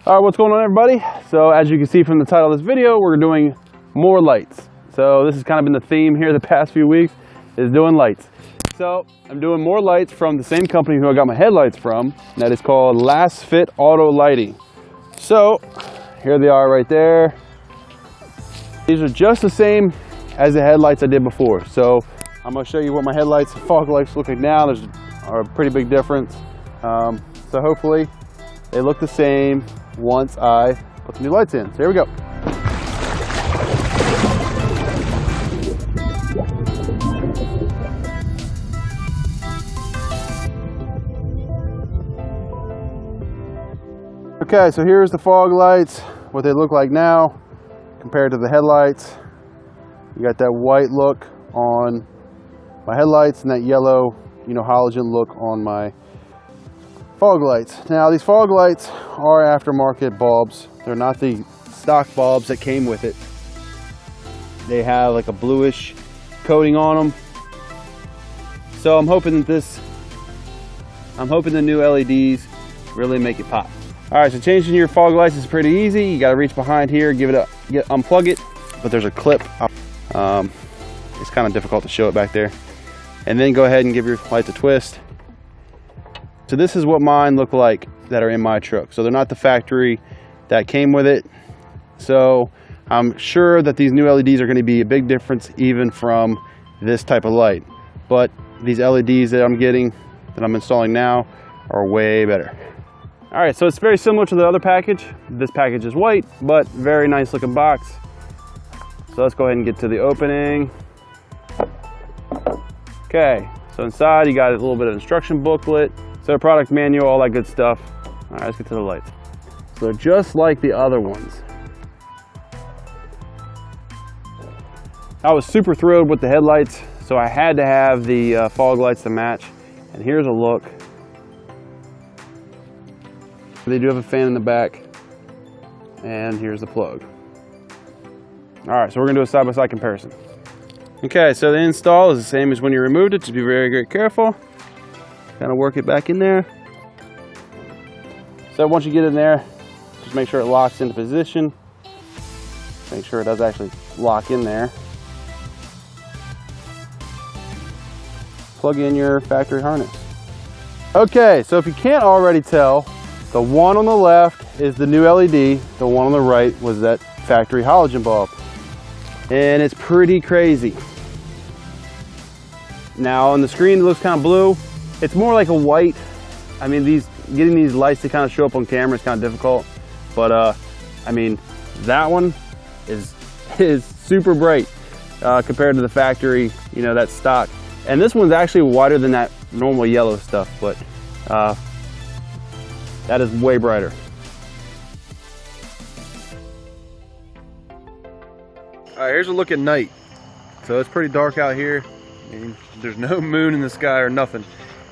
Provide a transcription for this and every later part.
All right, what's going on, everybody? So as you can see from the title of this video, we're doing more lights. So this has kind of been the theme here the past few weeks, is doing lights. So I'm doing more lights from the same company who I got my headlights from. And that is called Lasfit Auto Lighting. So here they are right there. These are just the same as the headlights I did before. So I'm gonna show you what my headlights and fog lights look like now. There's a pretty big difference. So hopefully they look the same once I put the new lights in. So here we go. Okay, so here's the fog lights, what they look like now compared to the headlights. You got that white look on my headlights and that yellow, halogen look on my fog lights. Now these fog lights are aftermarket bulbs. They're not the stock bulbs that came with it. They have like a bluish coating on them. So I'm hoping that the new LEDs really make it pop. All right, so changing your fog lights is pretty easy. You got to reach behind here, unplug it, but there's a clip. It's kind of difficult to show it back there. And then go ahead and give your lights a twist. So this is what mine look like that are in my truck. So they're not the factory that came with it. So I'm sure that these new LEDs are going to be a big difference even from this type of light. But these LEDs that I'm installing now are way better. All right, so it's very similar to the other package. This package is white, but very nice looking box. So let's go ahead and get to the opening. Okay, so inside you got a little bit of instruction booklet, so a product manual, all that good stuff. All right, let's get to the lights. So they're just like the other ones. I was super thrilled with the headlights, so I had to have the fog lights to match. And here's a look. They do have a fan in the back, and here's the plug. All right, so we're gonna do a side-by-side comparison. Okay, so the install is the same as when you removed it. Just be very, very careful. Kind of work it back in there. So once you get in there, just make sure it locks into position. Make sure it does actually lock in there. Plug in your factory harness. Okay, so if you can't already tell, the one on the left is the new LED. The one on the right was that factory halogen bulb. And it's pretty crazy. Now on the screen it looks kind of blue. It's more like a white. I mean, getting these lights to kind of show up on camera is kind of difficult. But I mean, that one is super bright compared to the factory, that stock. And this one's actually whiter than that normal yellow stuff, but that is way brighter. All right, here's a look at night. So it's pretty dark out here. I mean, there's no moon in the sky or nothing.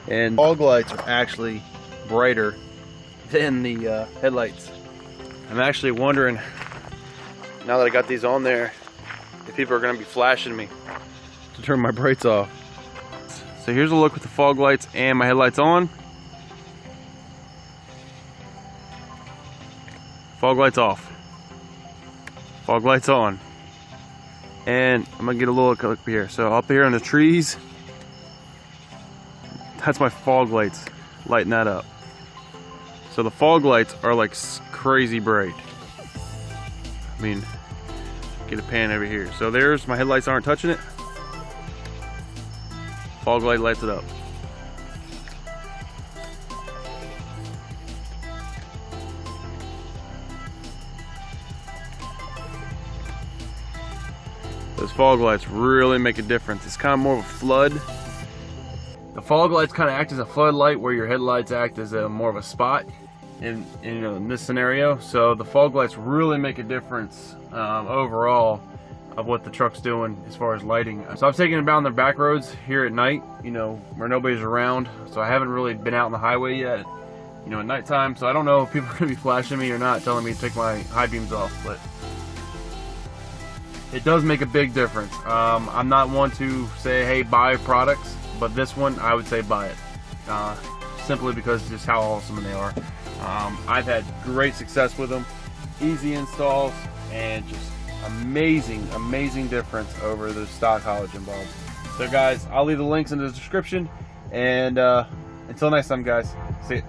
And fog lights are actually brighter than the headlights. I'm actually wondering, now that I got these on there, if people are gonna be flashing me to turn my brights off. So here's a look with the fog lights and my headlights on. Fog lights off. Fog lights on. And I'm gonna get a little look up here. So up here in the trees, that's my fog lights lighting that up. So the fog lights are like crazy bright. I mean, get a pan over here. So there's my headlights aren't touching it. Fog light lights it up. Those fog lights really make a difference. It's kind of more of a flood. The fog lights kind of act as a floodlight where your headlights act as more of a spot in this scenario. So the fog lights really make a difference overall of what the truck's doing as far as lighting. So I've taken it down the back roads here at night, where nobody's around. So I haven't really been out on the highway yet, at nighttime. So I don't know if people are gonna be flashing me or not, telling me to take my high beams off, but it does make a big difference. I'm not one to say, hey, buy products, but this one, I would say buy it. simply because of just how awesome they are. I've had great success with them, easy installs, and just amazing difference over the stock halogen bulbs. So guys, I'll leave the links in the description, and until next time guys, see ya.